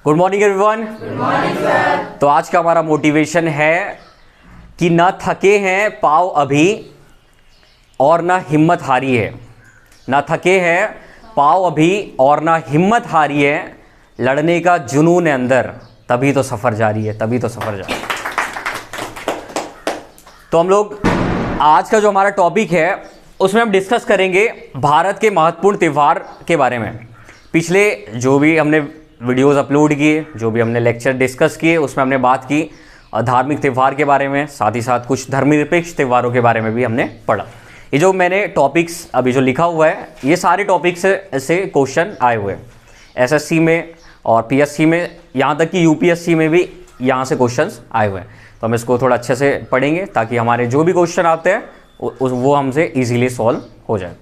Good morning everyone. तो आज का हमारा मोटिवेशन है कि न थके हैं पाँव अभी और न हिम्मत हारी है। न थके हैं पाँव अभी और न हिम्मत हारी है, लड़ने का जुनून है अंदर, तभी तो सफ़र जारी है, तभी तो सफ़र जारी है। तो हम लोग आज का जो हमारा टॉपिक है उसमें हम डिस्कस करेंगे भारत के महत्वपूर्ण त्यौहार के बारे में। पिछले जो भी हमने वीडियोस अपलोड किए, जो भी हमने लेक्चर डिस्कस किए, उसमें हमने बात की धार्मिक त्यौहार के बारे में, साथ ही साथ कुछ धर्मनिरपेक्ष त्यौहारों के बारे में भी हमने पढ़ा। ये जो मैंने टॉपिक्स अभी जो लिखा हुआ है, ये सारे टॉपिक्स से क्वेश्चन आए हुए हैं एसएससी में और पीएससी में, यहाँ तक कि यूपीएससी में भी यहाँ से क्वेश्चंस आए हुए हैं। तो हम इसको थोड़ा अच्छे से पढ़ेंगे ताकि हमारे जो भी क्वेश्चन आते हैं वो हमसे ईजिली सॉल्व हो जाए।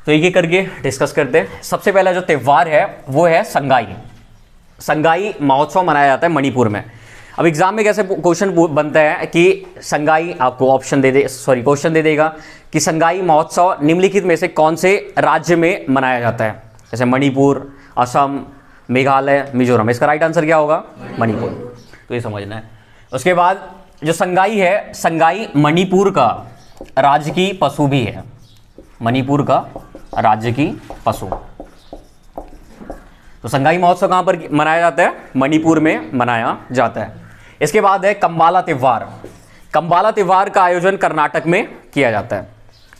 तो एक एक करके डिस्कस करते हैं। सबसे पहला जो त्यौहार है वो है संगाई। संगाई महोत्सव मनाया जाता है मणिपुर में। अब एग्जाम में कैसे क्वेश्चन बनता है कि संगाई, आपको ऑप्शन क्वेश्चन दे देगा कि संगाई महोत्सव निम्नलिखित में से कौन से राज्य में मनाया जाता है, जैसे मणिपुर, असम, मेघालय, मिजोरम। इसका राइट आंसर क्या होगा? मणिपुर। तो ये समझना है। उसके बाद जो संगाई है, संगाई मणिपुर का राज्य की पशु भी है। मणिपुर का राज्य की पशु। तो संगाई महोत्सव कहां पर मनाया जाता है? मणिपुर में मनाया जाता है। इसके बाद है कंबाला त्यौहार। कंबाला त्यौहार का आयोजन कर्नाटक में किया जाता है,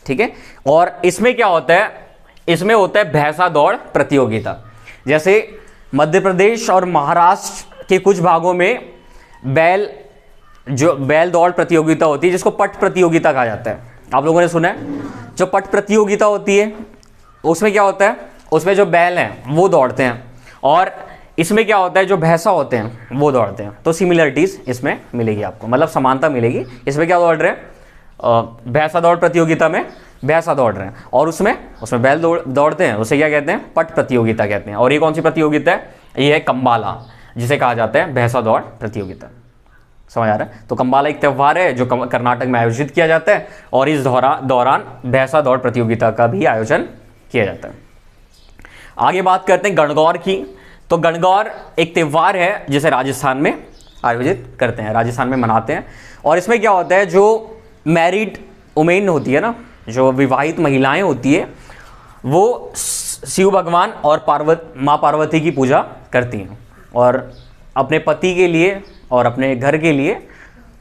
ठीक है। और इसमें क्या होता है? इसमें होता है भैंसा दौड़ प्रतियोगिता। जैसे मध्य प्रदेश और महाराष्ट्र के कुछ भागों में बैल दौड़ प्रतियोगिता होती है, जिसको पट प्रतियोगिता कहा जाता है। आप लोगों ने सुना है? जो पट प्रतियोगिता होती है उसमें क्या होता है? उसमें जो बैल हैं वो दौड़ते हैं, और इसमें क्या होता है? जो भैंसा होते हैं वो दौड़ते हैं। तो सिमिलरिटीज इसमें मिलेगी आपको, मतलब समानता मिलेगी। इसमें क्या दौड़ रहे हैं? भैंसा दौड़ प्रतियोगिता में भैंसा दौड़ रहे हैं, और उसमें बैल दौड़ते हैं। उसे क्या कहते हैं? पट प्रतियोगिता कहते हैं। और ये कौन सी प्रतियोगिता है? ये है कंबाला, जिसे कहा जाता है भैंसा दौड़ प्रतियोगिता। समझ आ रहा है? तो कंबाला एक त्यौहार है जो कर्नाटक में आयोजित किया जाता है, और इस दौरान भैंसा दौड़ प्रतियोगिता का भी आयोजन किया जाता है। आगे बात करते हैं गणगौर की। तो गणगौर एक त्यौहार है जिसे राजस्थान में आयोजित करते हैं, राजस्थान में मनाते हैं। और इसमें क्या होता है? जो मैरिड वुमेन होती है ना, जो विवाहित महिलाएं होती है, वो शिव भगवान और माँ पार्वती की पूजा करती हैं, और अपने पति के लिए और अपने घर के लिए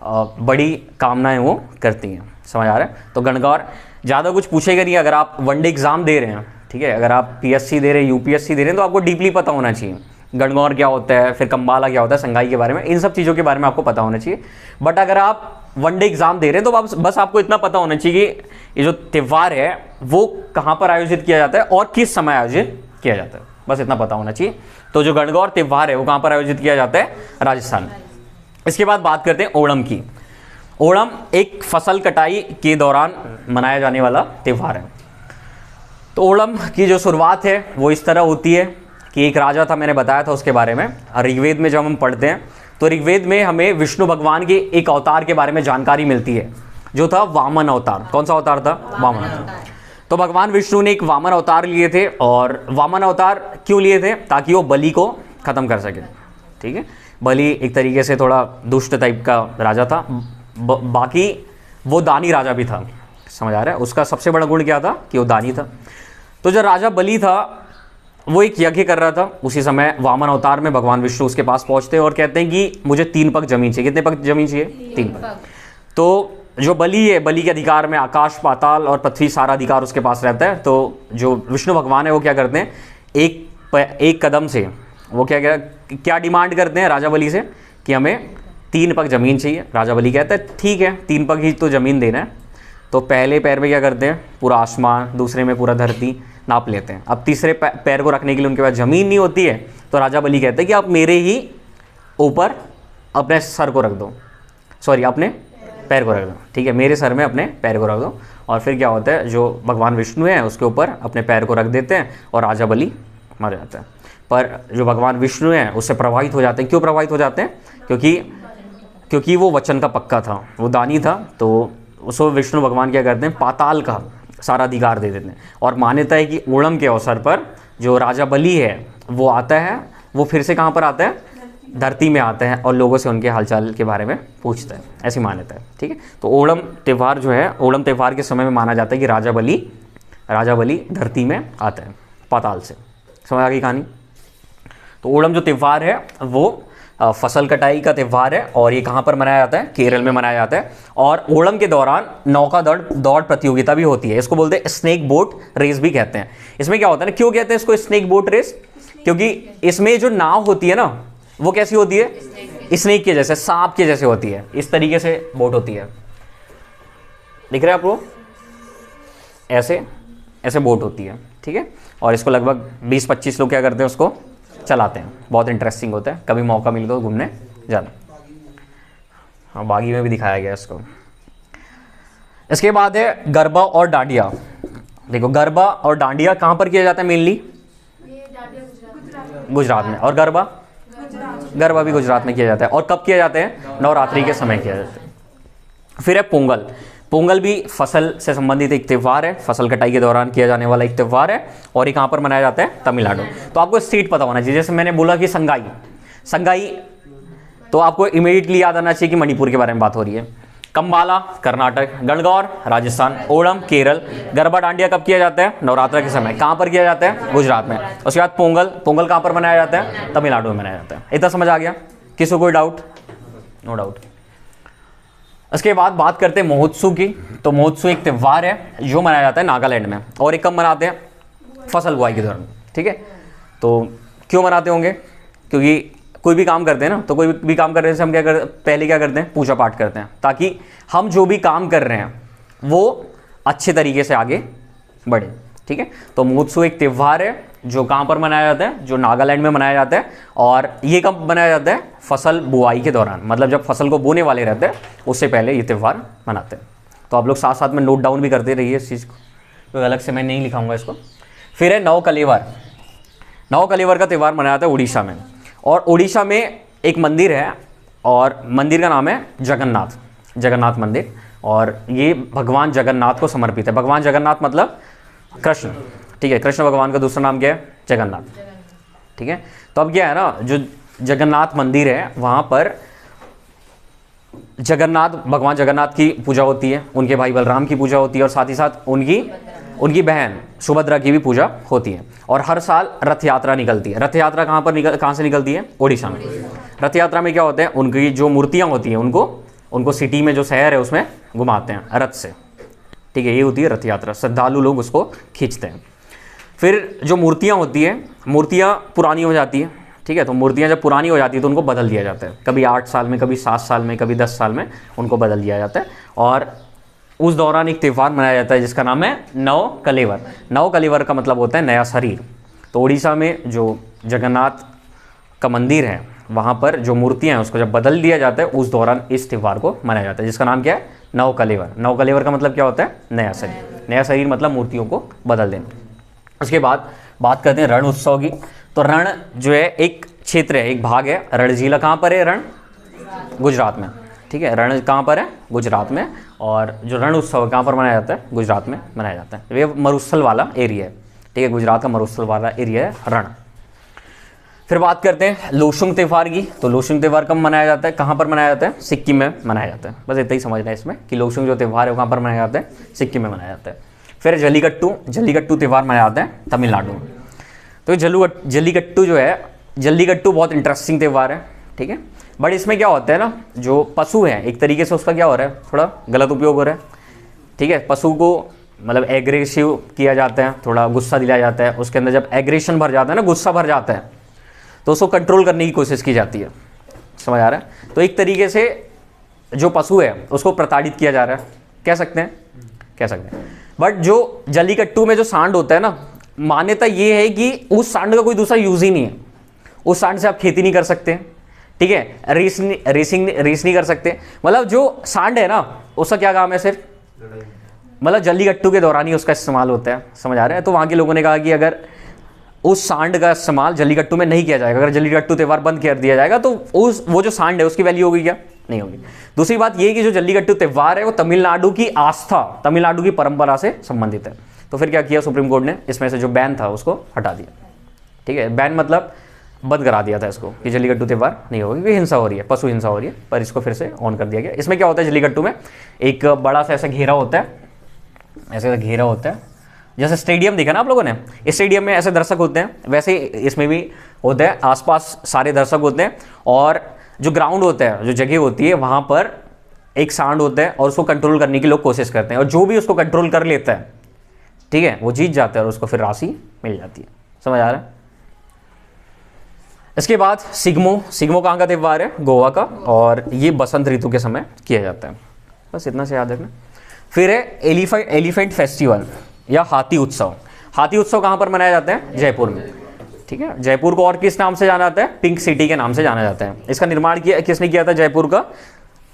बड़ी कामनाएं वो करती हैं। समझ आ रहा है? तो गणगौर ज़्यादा कुछ पूछेगा नहीं। अगर आप वनडे एग्ज़ाम दे रहे हैं, ठीक है, अगर आप पीएससी दे रहे हैं, यूपीएससी दे रहे हैं, तो आपको डीपली पता होना चाहिए गणगौर क्या होता है, फिर कंबाला क्या होता है, संगाई के बारे में, इन सब चीज़ों के बारे में आपको पता होना चाहिए। बट अगर आप वनडे एग्ज़ाम दे रहे हैं तो बस आपको इतना पता होना चाहिए कि ये जो त्यौहार है वो कहाँ पर आयोजित किया जाता है और किस समय आयोजित किया जाता है, बस इतना पता होना चाहिए। तो जो गणगौर त्यौहार है वो कहाँ पर आयोजित किया जाता है? राजस्थान में। इसके बाद बात करते हैं ओणम की। ओणम एक फसल कटाई के दौरान मनाया जाने वाला त्यौहार है। तो ओणम की जो शुरुआत है वो इस तरह होती है कि एक राजा था, मैंने बताया था उसके बारे में। ऋग्वेद में जब हम पढ़ते हैं तो ऋग्वेद में हमें विष्णु भगवान के एक अवतार के बारे में जानकारी मिलती है, जो था वामन अवतार। कौन सा अवतार था? वामन अवतार। तो भगवान विष्णु ने एक वामन अवतार लिए थे, और वामन अवतार क्यों लिए थे? ताकि वो बलि को ख़त्म कर सके, ठीक है। बलि एक तरीके से थोड़ा दुष्ट टाइप का राजा था, बाकी वो दानी राजा भी था। समझ आ रहा है? उसका सबसे बड़ा गुण क्या था? कि वो दानी था। तो जो राजा बलि था वो एक यज्ञ कर रहा था। उसी समय वामन अवतार में भगवान विष्णु उसके पास पहुंचते हैं और कहते हैं कि मुझे 3 पग जमीन चाहिए। कितने पग जमीन चाहिए? 3 पग। तो जो बलि है, बलि के अधिकार में आकाश, पाताल और पृथ्वी सारा अधिकार उसके पास रहता है। तो जो विष्णु भगवान है वो क्या करते हैं? एक कदम से वो क्या डिमांड करते हैं राजा बलि से कि हमें 3 पग ज़मीन चाहिए। राजा बलि कहता है ठीक है, 3 पग ही तो ज़मीन देना है। तो पहले पैर में क्या करते हैं? पूरा आसमान, दूसरे में पूरा धरती नाप लेते हैं। अब तीसरे पैर को रखने के लिए उनके पास ज़मीन नहीं होती है, तो राजा बलि कहते हैं कि आप मेरे ही ऊपर अपने सर को रख दो, अपने पैर को रख दो, ठीक है, मेरे सर में अपने पैर को रख दो। और फिर क्या होता है? जो भगवान विष्णु है उसके ऊपर अपने पैर को रख देते हैं और राजा बलि मर जाता है। पर जो भगवान विष्णु हैं उससे प्रभावित हो जाते हैं। क्यों प्रभावित हो जाते हैं? क्योंकि वो वचन का पक्का था, वो दानी था। तो उसको विष्णु भगवान क्या करते हैं? पाताल का सारा अधिकार दे देते हैं। और मान्यता है कि ओणम के अवसर पर जो राजा बलि है वो आता है, वो फिर से कहाँ पर आते हैं, धरती में आते हैं और लोगों से उनके हालचाल के बारे में पूछते हैं, ऐसी मान्यता है। ठीक है, तो ओणम त्यौहार जो है, ओणम त्यौहार के समय में माना जाता है कि राजा बलि धरती में आते हैं पाताल से। समझ आ गई कहानी। तो ओणम जो त्यौहार है वो फसल कटाई का त्यौहार है और ये कहाँ पर मनाया जाता है, केरल में मनाया जाता है। और ओणम के दौरान नौका दौड़ प्रतियोगिता भी होती है। इसको बोलते हैं स्नेक बोट रेस भी कहते हैं। इसमें क्या होता है ना, क्यों कहते हैं इसको स्नेक बोट रेस, क्योंकि इसमें जो नाव होती है ना वो कैसी होती है, स्नेक के जैसे, सांप के जैसे होती है। इस तरीके से बोट होती है, दिख रहा है आपको, ऐसे ऐसे बोट होती है। ठीक है, और इसको लगभग 20-25 लोग क्या करते हैं, उसको चलाते हैं। बहुत इंटरेस्टिंग होता है, कभी मौका मिले तो घूमने जाना। हाँ, बागी में भी दिखाया गया इसको। इसके बाद है गरबा और डांडिया। देखो, गरबा और डांडिया कहाँ पर किया जाता है मेनली, गुजरात में। और गरबा भी गुजरात में किया जाता है। और कब किया जाता है, नवरात्रि के समय किया जाता है। फिर है पोंगल। पोंगल भी फसल से संबंधित एक त्यौहार है, फसल कटाई के दौरान किया जाने वाला एक त्यौहार है। और ये कहाँ पर मनाया जाता है, तमिलनाडु। तो आपको स्टेट पता होना चाहिए। जैसे मैंने बोला कि संगाई, तो आपको इमीडिएटली याद आना चाहिए कि मणिपुर के बारे में बात हो रही है। कंबाला कर्नाटक, गणगौर राजस्थान, ओणम केरल। गरबा डांडिया कब किया जाता है, नवरात्र के समय। कहाँ पर किया जाता है, गुजरात में। उसके बाद पोंगल कहाँ पर मनाया जाता है, तमिलनाडु में मनाया जाता है। इतना समझ आ गया, किसी को कोई डाउट? No doubt. इसके बाद बात करते हैं महोत्सव की। तो महोत्सव एक त्यौहार है जो मनाया जाता है नागालैंड में। और एक कब मनाते हैं, फसल बुआई के दौरान। ठीक है, तो क्यों मनाते होंगे, क्योंकि कोई भी काम करते हैं ना, तो कोई भी काम करने से हम पहले क्या करते हैं, पूजा पाठ करते हैं, ताकि हम जो भी काम कर रहे हैं वो अच्छे तरीके से आगे बढ़े। ठीक है, तो महोत्सव एक त्यौहार है जो कहाँ पर मनाया जाता है, जो नागालैंड में मनाया जाता है। और ये कब मनाया जाता है, फसल बुआई के दौरान, मतलब जब फसल को बोने वाले रहते हैं उससे पहले ये त्यौहार मनाते हैं। तो आप लोग साथ साथ में नोट डाउन भी करते रहिए इस चीज़ को, तो अलग से मैं नहीं लिखाऊंगा इसको। फिर है नवकलेवर का त्यौहार मनाया जाता है उड़ीसा में। और उड़ीसा में एक मंदिर है और मंदिर का नाम है जगन्नाथ मंदिर। और ये भगवान जगन्नाथ को समर्पित है। भगवान जगन्नाथ मतलब कृष्ण। ठीक है, कृष्ण भगवान का दूसरा नाम क्या है, जगन्नाथ। ठीक है, तो अब क्या है ना, जो जगन्नाथ मंदिर है वहाँ पर भगवान जगन्नाथ की पूजा होती है, उनके भाई बलराम की पूजा होती है और साथ ही साथ उनकी बहन सुभद्रा की भी पूजा होती है। और हर साल रथ यात्रा निकलती है। रथ यात्रा कहाँ से निकलती है, उड़ीसा में। रथ यात्रा में क्या होता है, उनकी जो मूर्तियाँ होती हैं उनको सिटी में जो शहर है उसमें घुमाते हैं रथ से। ठीक है, ये होती है रथ यात्रा, श्रद्धालु लोग उसको खींचते हैं। फिर जो मूर्तियाँ होती हैं, मूर्तियाँ पुरानी हो जाती है। ठीक है, तो मूर्तियाँ जब पुरानी हो जाती है तो उनको बदल दिया जाता है। कभी 8 साल में, कभी 7 साल में, कभी 10 साल में उनको बदल दिया जाता है। और उस दौरान एक त्यौहार मनाया जाता है जिसका नाम है नवकलेवर का मतलब होता है नया शरीर। तो उड़ीसा में जो जगन्नाथ का मंदिर है वहाँ पर जो मूर्तियाँ हैं उसको जब बदल दिया जाता है उस दौरान इस त्यौहार को मनाया जाता है, जिसका नाम क्या है, नवकलेवर का मतलब क्या होता है, नया शरीर मतलब मूर्तियों को बदल देना। उसके बाद बात करते हैं रण उत्सव की। तो रण जो है एक क्षेत्र है, एक भाग है। रण जिला कहाँ पर है, रण गुजरात में। ठीक है, रण कहाँ पर है, गुजरात में। और जो रण उत्सव कहाँ पर मनाया जाता है, गुजरात में मनाया जाता है। ये मरुस्थल वाला एरिया है। ठीक है, गुजरात का मरुस्थल वाला एरिया है रण। फिर बात करते हैं लोशुंग त्यौहार की। तो लोशुंग त्यौहार कब मनाया जाता है, कहाँ पर मनाया जाता है, सिक्किम में मनाया जाता है। बस इतना ही समझना है इसमें कि लोशुंग जो त्यौहार है वो कहाँ पर मनाया जाता है, सिक्किम में मनाया जाता है। फिर जल्लीकट्टू त्यौहार मनाया जाता है तमिलनाडु में। तो जल्लीकट्टू बहुत इंटरेस्टिंग त्यौहार है। ठीक है, बट इसमें क्या होता है ना, जो पशु है एक तरीके से उसका क्या हो रहा है, थोड़ा गलत उपयोग हो रहा है। ठीक है, पशु को मतलब एग्रेसिव किया जाता है, थोड़ा गुस्सा दिलाया जाता है। उसके अंदर जब एग्रेशन भर जाता है ना, गुस्सा भर जाता है, तो उसको कंट्रोल करने की कोशिश की जाती है। समझ आ रहा है? तो एक तरीके से जो पशु है उसको प्रताड़ित किया जा रहा है, कह सकते हैं। बट जो जल्लीकट्टू में जो सांड होता है ना, मान्यता ये है कि उस सांड का कोई दूसरा यूज ही नहीं है। उस सांड से आप खेती नहीं कर सकते। ठीक है, रेस नहीं कर सकते। मतलब जो सांड है ना उसका क्या काम है, सिर्फ मतलब जल्लीकट्टू के दौरान ही उसका इस्तेमाल होता है। समझ आ रहा है? तो वहाँ के लोगों ने कहा कि अगर उस सांड का इस्तेमाल जल्लीकट्टू में नहीं किया जाएगा, अगर जल्लीकट्टू त्यौहार बंद कर दिया जाएगा तो वो जो सांड है उसकी वैल्यू होगी क्या, नहीं होगी। दूसरी बात ये कि जो जल्लीकट्टू त्यौहार है वो तमिलनाडु की आस्था, तमिलनाडु की परंपरा से संबंधित है। तो फिर क्या किया सुप्रीम कोर्ट ने, इसमें से जो बैन था उसको हटा दिया। ठीक है, बैन मतलब बंद करा दिया था इसको कि जल्लीकट्टू त्यौहार नहीं होगा क्योंकि हिंसा हो रही है, पशु हिंसा हो रही है, पर इसको फिर से ऑन कर दिया गया। इसमें क्या होता है, जल्लीकट्टू में एक बड़ा सा ऐसा घेरा होता है, ऐसा घेरा होता है, जैसे स्टेडियम देखा ना आप लोगों ने, इस स्टेडियम में ऐसे दर्शक होते हैं, वैसे इसमें भी होता है, आसपास सारे दर्शक होते हैं, और जो ग्राउंड होता है, जो जगह होती है, वहाँ पर एक सांड होता है और उसको कंट्रोल करने की लोग कोशिश करते हैं, और जो भी उसको कंट्रोल कर लेता है, ठीक है, वो जीत जाता है और उसको फिर राशि मिल जाती है। समझ आ रहा है? इसके बाद सिग्मो कहाँ का त्यौहार है, गोवा का, और ये बसंत ऋतु के समय किया जाता है। बस इतना से याद रखना। फिर है एलिफेंट फेस्टिवल या हाथी उत्सव। हाथी उत्सव कहाँ पर मनाया जाता है, जयपुर में, ठीक है। जयपुर को और किस नाम से जाना जाता है, पिंक सिटी के नाम से जाना जाता है। इसका निर्माण किसने किया था जयपुर का,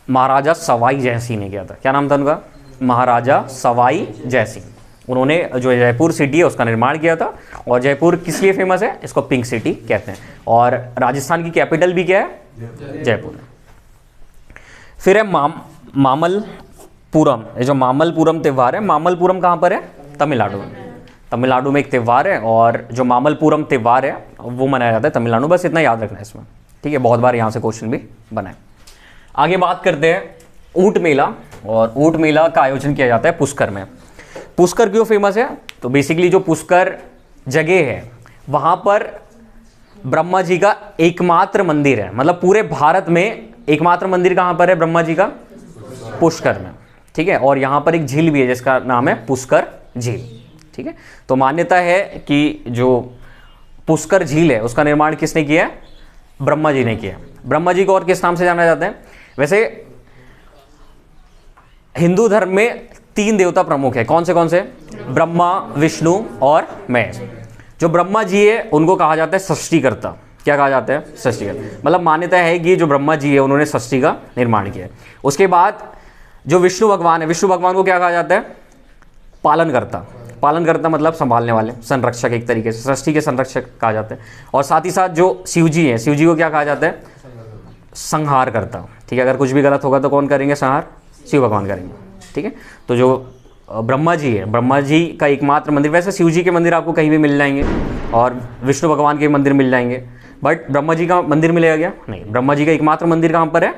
महाराजा सवाई जयसिंह ने किया था। क्या नाम था उनका, महाराजा सवाई जयसिंह। उन्होंने जो जयपुर सिटी है उसका निर्माण किया था। और जयपुर किस लिए फेमस है, इसको पिंक सिटी कहते हैं। और राजस्थान की कैपिटल भी क्या है, जयपुर है। फिर है मामल्लपुरम। ये जो मामल्लपुरम त्यौहार है, मामल्लपुरम कहाँ पर है, तमिलनाडु में। तमिलनाडु में एक त्यौहार है, और जो मामल्लपुरम त्यौहार है वो मनाया जाता है तमिलनाडु। बस इतना याद रखना है इसमें, ठीक है। बहुत बार यहाँ से क्वेश्चन भी बनाए। आगे बात करते हैं ऊंट मेला। और ऊंट मेला का आयोजन किया जाता है पुष्कर में। पुष्कर क्यों फेमस है, तो बेसिकली जो पुष्कर जगह है वहाँ पर ब्रह्मा जी का एकमात्र मंदिर है। मतलब पूरे भारत में एकमात्र मंदिर कहाँ पर है ब्रह्मा जी का, पुष्कर में, ठीक है। और यहाँ पर एक झील भी है जिसका नाम है पुष्कर झील, ठीक है। तो मान्यता है कि जो पुष्कर झील है उसका निर्माण किसने किया है, ब्रह्मा जी ने किया। ब्रह्मा जी को और किस नाम से जाना जाता है, वैसे हिंदू धर्म में 3 देवता प्रमुख है। कौन से, ब्रह्मा, विष्णु और महेश। जो ब्रह्मा जी है उनको कहा जाता है सृष्टिकर्ता। क्या कहा जाता है, सृष्टिकर्ता। मतलब मान्यता है कि जो ब्रह्मा जी है उन्होंने सृष्टि का निर्माण किया। उसके बाद जो विष्णु भगवान है, विष्णु भगवान को क्या कहा जाता है, पालनकर्ता। पालनकर्ता मतलब संभालने वाले, संरक्षक, एक तरीके से सृष्टि के संरक्षक कहा जाता है। और साथ ही साथ जो शिव जी है, शिव जी को क्या कहा जाता है, संहार करता, ठीक है। अगर कुछ भी गलत होगा तो कौन करेंगे, संहार शिव भगवान करेंगे, ठीक है। तो जो ब्रह्मा जी है, ब्रह्मा जी का एकमात्र मंदिर, वैसे शिव जी के मंदिर आपको कहीं भी मिल जाएंगे और विष्णु भगवान के मंदिर मिल जाएंगे, बट ब्रह्मा जी का मंदिर मिलेगा क्या, नहीं। ब्रह्मा जी का एकमात्र मंदिर कहाँ पर है,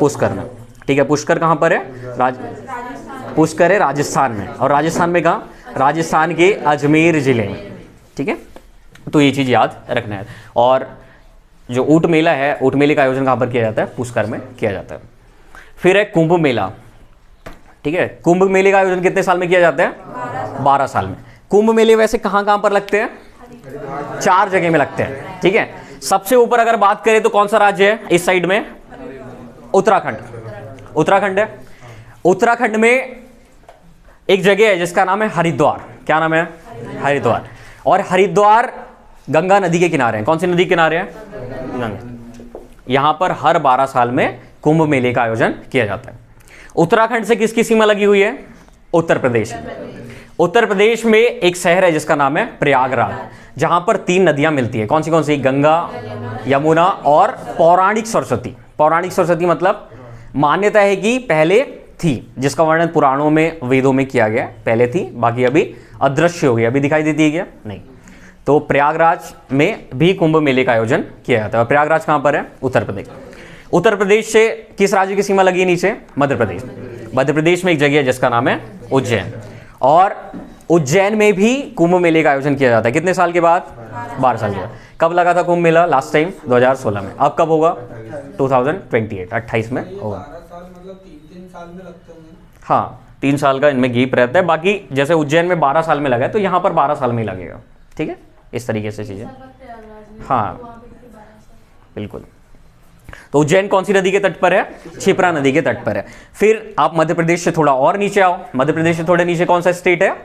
पुष्कर में, ठीक है। पुष्कर कहाँ पर है, पुष्कर है राजस्थान में। और राजस्थान में कहाँ, राजस्थान के अजमेर जिले में, ठीक है। तो ये चीज़ याद रखना है। और जो ऊंट मेला है, ऊंट मेले का आयोजन कहाँ पर किया जाता है, पुष्कर में किया जाता है। फिर है कुंभ मेला, ठीक है। कुंभ मेले का आयोजन कितने साल में किया जाता है, 12 साल में। कुंभ मेले वैसे कहाँ कहाँ पर लगते हैं, 4 जगह में लगते हैं, ठीक है। सबसे ऊपर अगर बात करें तो कौन सा राज्य है इस साइड में, उत्तराखंड। उत्तराखंड है। उत्तराखंड में एक जगह है जिसका नाम है हरिद्वार। क्या नाम है, हरिद्वार। और हरिद्वार गंगा नदी के किनारे है। कौन सी नदी के किनारे है, गंगा। यहाँ पर हर 12 साल में कुंभ मेले का आयोजन किया जाता है। उत्तराखंड से किसकी सीमा लगी हुई है, उत्तर प्रदेश। उत्तर प्रदेश में एक शहर है जिसका नाम है प्रयागराज, जहां पर 3 नदियां मिलती है। कौन सी, गंगा, यमुना और पौराणिक सरस्वती। पौराणिक सरस्वती मतलब मान्यता है कि पहले थी, जिसका वर्णन पुराणों में, वेदों में किया गया। पहले थी, बाकी अभी अदृश्य हो गई, अभी दिखाई देती है क्या, नहीं। तो प्रयागराज में भी कुंभ मेले का आयोजन किया जाता है। प्रयागराज कहां पर है, उत्तर प्रदेश। उत्तर प्रदेश से किस राज्य की सीमा लगी है नीचे, मध्य प्रदेश। मध्य प्रदेश में एक जगह है जिसका नाम है उज्जैन। और उज्जैन में भी कुंभ मेले का आयोजन किया जाता है। कितने साल के बाद, 12 साल के बाद। कब लगा था कुंभ मेला, लास्ट टाइम 2016 में। अब कब होगा, 2028, 28 में होगा। हाँ, 3 साल का इनमें गैप रहता है। बाकी जैसे उज्जैन में 12 साल में लगा है तो यहाँ पर 12 साल में ही लगेगा, ठीक है। इस तरीके से चीज़ें, हाँ बिल्कुल। तो उज्जैन कौन सी नदी के तट पर है, क्षिप्रा नदी के तट पर है। फिर आप मध्य प्रदेश से थोड़ा और नीचे आओ। मध्य प्रदेश से थोड़े नीचे कौन सा स्टेट है,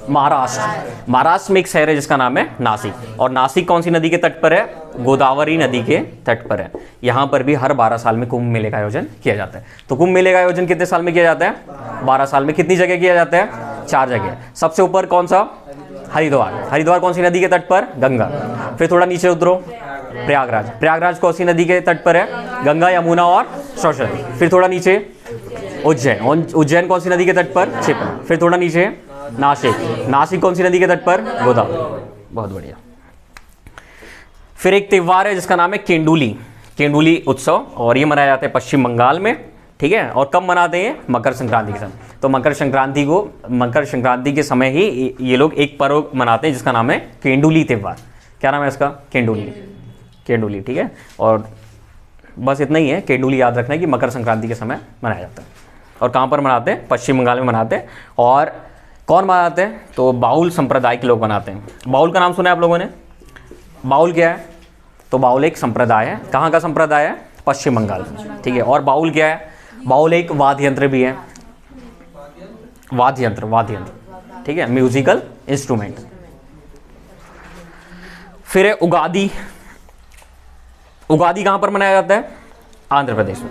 महाराष्ट्र। महाराष्ट्र में एक शहर है जिसका नाम है नासिक। और नासिक कौन सी नदी के तट पर है, गोदावरी नदी के तट पर है। यहाँ पर भी हर 12 साल में कुंभ मेले का आयोजन किया जाता है। तो कुंभ मेले का आयोजन कितने साल में किया जाता है, 12 साल में। कितनी जगह किया जाता है, 4 जगह। सबसे ऊपर कौन सा, हरिद्वार। हरिद्वार कौन सी नदी के तट पर, गंगा। फिर थोड़ा नीचे उतरो, प्रयागराज। प्रयागराज कौन सी नदी के तट पर है, गंगा, यमुना और सरस्वती। फिर थोड़ा नीचे उज्जैन। उज्जैन कौन सी नदी के तट पर, क्षिप्रा। फिर थोड़ा नीचे नासिक। नासिक कौन सी नदी के तट पर, गोदावरी। बहुत बढ़िया। फिर एक त्यौहार है जिसका नाम है केंडुली उत्सव, और ये मनाया जाता है पश्चिम बंगाल में, ठीक है। और कब मनाते हैं? मकर संक्रांति के समय। तो मकर संक्रांति के समय ही ये लोग एक पर्व मनाते हैं जिसका नाम है केंडुली त्यौहार। क्या नाम है इसका? केंडुली, ठीक है। और बस इतना ही है, केंडुली याद रखना है कि मकर संक्रांति के समय मनाया जाता है। और कहाँ पर मनाते हैं? पश्चिम बंगाल में मनाते हैं। और कौन मनाते हैं? तो बाउल संप्रदाय के लोग मनाते हैं। बाउल का नाम सुना है आप लोगों ने? बाउल क्या है? तो बाउल एक संप्रदाय है। कहाँ का संप्रदाय है? पश्चिम बंगाल, ठीक है। और बाउल क्या है? बाउल एक वाद्य यंत्र भी है, वाद्य यंत्र, ठीक है, म्यूजिकल इंस्ट्रूमेंट। फिर है उगादी। उगादी कहाँ पर मनाया जाता है? आंध्र प्रदेश में,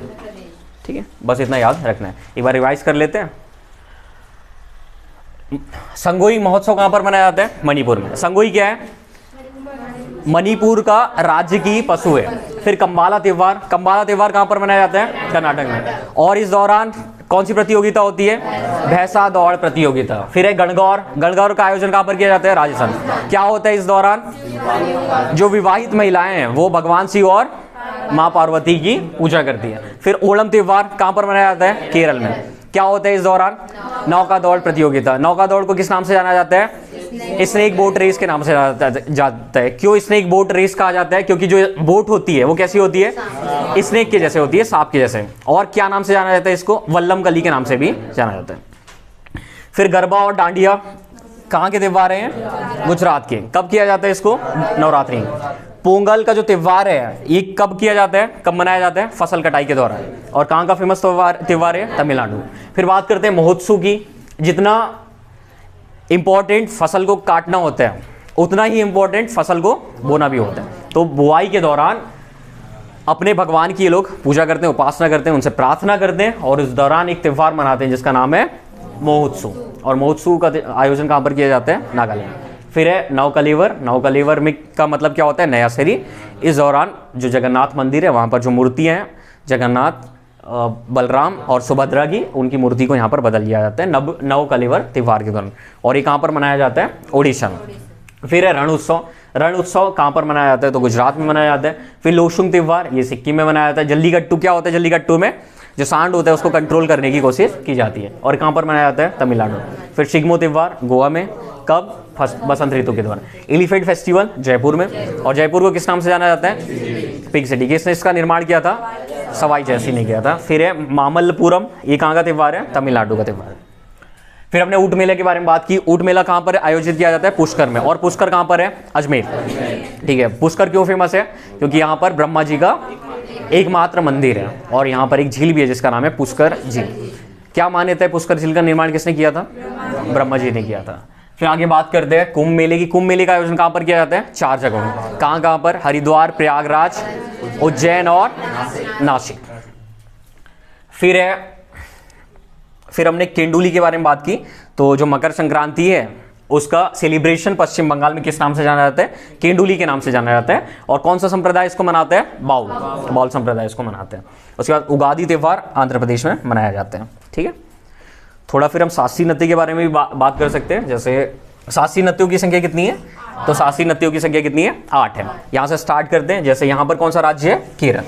ठीक है। बस इतना याद रखना है। एक बार रिवाइज कर लेते हैं। संगोई महोत्सव कहाँ पर मनाया जाता है? मणिपुर में। संगोई क्या है? मणिपुर का राज्य की पशु है। फिर कंबाला त्यौहार कहाँ पर मनाया जाता है? कर्नाटक में। और इस दौरान कौन सी प्रतियोगिता होती है? भैंसा दौड़ प्रतियोगिता। फिर है गणगौर का आयोजन कहाँ पर किया जाता है? राजस्थान। क्या होता है इस दौरान? जो विवाहित महिलाएं हैं वो भगवान शिव और माँ पार्वती की पूजा करती है। फिर ओणम त्यौहार कहाँ पर मनाया जाता है? केरल में। क्या होता है इस दौरान? नौका दौड़ प्रतियोगिता। नौका दौड़ को किस नाम से जाना जाता है? स्नेक बोट रेस के नाम से जाता है। क्यों स्नेक बोट रेस कहा जाता है? क्योंकि जो बोट होती है वो कैसी होती है? स्नेक के जैसे होती है, सांप के जैसे। और क्या नाम से जाना जाता है इसको? वल्लम कली के नाम से भी जाना जाता है। फिर गरबा और डांडिया कहाँ के त्यौहार हैं? गुजरात के। कब किया जाता है इसको? नवरात्रि। पोंगल का जो त्यौहार है ये कब किया जाता है? कब मनाया जाता है? फसल कटाई के दौरान। और कहाँ का फेमस त्यौहार है? तमिलनाडु। फिर बात करते हैं महोत्सव की। जितना इंपॉर्टेंट फसल को काटना होता है उतना ही इंपॉर्टेंट फसल को बोना भी होता है। तो बुआई के दौरान अपने भगवान की ये लोग पूजा करते हैं, उपासना करते हैं, उनसे प्रार्थना करते हैं, और इस दौरान एक त्यौहार मनाते हैं जिसका नाम है महोत्सव। और महोत्सव का आयोजन कहाँ पर किया जाता है? नागालैंड। फिर है नवकलेवर में का मतलब क्या होता है? नया शरीर। इस दौरान जो जगन्नाथ मंदिर है वहाँ पर जो मूर्तियाँ हैं, जगन्नाथ, बलराम और सुभद्रा की, उनकी मूर्ति को यहाँ पर बदल दिया जाता है नवकलेवर त्यौहार के दौरान। और ये कहाँ पर मनाया जाता है? ओडिशा में। फिर है रण उत्सव कहाँ पर मनाया जाता है? तो गुजरात में मनाया जाता है। फिर लोशुंग त्यौहार ये सिक्किम में मनाया जाता है। जल्लीकट्टू क्या होता है? जल्लीकट्टू में जो सांड होता है उसको कंट्रोल करने की कोशिश की जाती है। और कहाँ पर मनाया जाता है? तमिलनाडु। फिर शिग्मो त्यौहार गोवा में। कब? बसंत ऋतु के दौरान। एलिफेंट फेस्टिवल जयपुर में। और जयपुर को किस नाम से जाना जाता है? Pig city. किसने इसका निर्माण किया था? सवाई जयसिंह ने किया था। फिर है मामल्लपुरम, ये कहाँ का त्यौहार है? तमिलनाडु का त्यौहार है। फिर हमने ऊंट मेले के बारे में बात की। ऊंट मेला कहाँ पर आयोजित किया जाता है? पुष्कर में। और पुष्कर कहाँ पर है? अजमेर, ठीक है। पुष्कर क्यों फेमस है? क्योंकि यहाँ पर ब्रह्मा जी का एकमात्र मंदिर है, और यहाँ पर एक झील भी है जिसका नाम है पुष्कर झील। क्या मान्यता है? पुष्कर झील का निर्माण किसने किया था? ब्रह्मा जी ने किया था। फिर आगे बात करते हैं कुंभ मेले की। कुंभ मेले का आयोजन कहाँ पर किया जाता है? 4 जगहों। कहाँ पर? हरिद्वार, प्रयागराज, उज्जैन और नासिक। फिर हमने केंडुली के बारे में बात की। तो जो मकर संक्रांति है उसका सेलिब्रेशन पश्चिम बंगाल में किस नाम से जाना जाता है? केंडुली के नाम से जाना जाता है। और कौन सा संप्रदाय इसको मनाता है? बाउल संप्रदाय इसको मनाते हैं। उसके बाद उगादी त्यौहार आंध्र प्रदेश में मनाया जाता है, ठीक है। थोड़ा फिर हम शास्त्रीय नृत्य के बारे में भी बात कर सकते हैं। जैसे शास्त्रीय नृत्यों की संख्या कितनी है? तो शास्त्रीय नृत्यों की संख्या कितनी है? 8 है। यहाँ से स्टार्ट करते हैं। जैसे यहाँ पर कौन सा राज्य है? केरल।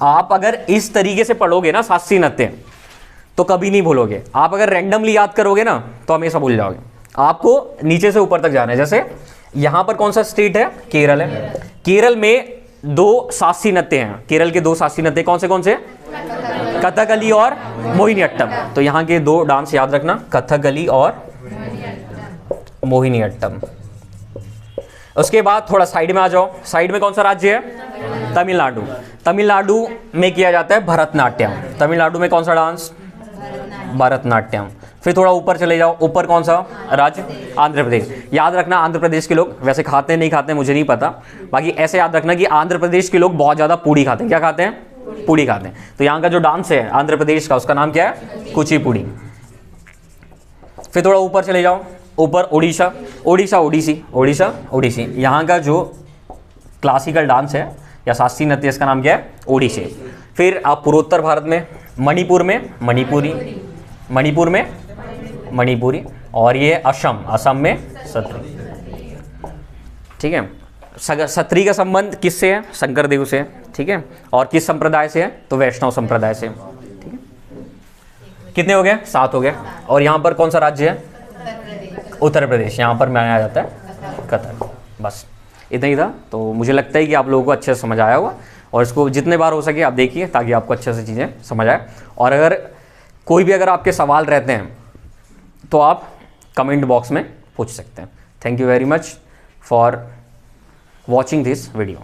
आप अगर इस तरीके से पढ़ोगे ना शास्त्रीय नृत्य तो कभी नहीं भूलोगे। आप अगर रैंडमली याद करोगे ना तो हमेशा भूल जाओगे। आपको नीचे से ऊपर तक जाना है। जैसे यहाँ पर कौन सा स्टेट है? केरल है। केरल में 2 शास्त्रीय नृत्य हैं। केरल के 2 शास्त्रीय नृत्य कौन से? कथकली और मोहिनीअट्टम। तो यहाँ के 2 डांस याद रखना, कथकली और मोहिनीअट्टम। उसके बाद थोड़ा साइड में आ जाओ। साइड में कौन सा राज्य है? तमिलनाडु। तमिलनाडु में किया जाता है भरतनाट्यम। तमिलनाडु में कौन सा डांस? भरतनाट्यम। फिर थोड़ा ऊपर चले जाओ। ऊपर कौन सा राज्य? आंध्र प्रदेश। याद रखना आंध्र प्रदेश के लोग वैसे खाते नहीं खाते मुझे नहीं पता, बाकी ऐसे याद रखना कि आंध्र प्रदेश के लोग बहुत ज़्यादा पूड़ी खाते हैं। क्या खाते हैं? पूड़ी खाते हैं। तो यहाँ का जो डांस है आंध्र प्रदेश का उसका नाम क्या है? कुचिपुड़ी। फिर थोड़ा ऊपर चले जाओ। ऊपर ओडिसी। यहाँ का जो क्लासिकल डांस है या शास्त्रीय नृत्य इसका नाम क्या है? ओडिसी। फिर आप पूर्वोत्तर भारत में मणिपुर में मणिपुरी, और ये असम में सत्री, ठीक है। क्षत्रिय का संबंध किससे है? शंकर देव से, ठीक है। और किस संप्रदाय से है? तो वैष्णव संप्रदाय से, ठीक है। कितने हो गए? 7 हो गए। और यहाँ पर कौन सा राज्य है? उत्तर प्रदेश। यहाँ पर माना जाता है कतर। बस इतना ही था। तो मुझे लगता है कि आप लोगों को अच्छे से समझ आया होगा, और इसको जितने बार हो सके आप देखिए ताकि आपको अच्छे से चीज़ें समझ आए। और अगर कोई भी अगर आपके सवाल रहते हैं तो आप कमेंट बॉक्स में पूछ सकते हैं। Thank you very much for watching this video.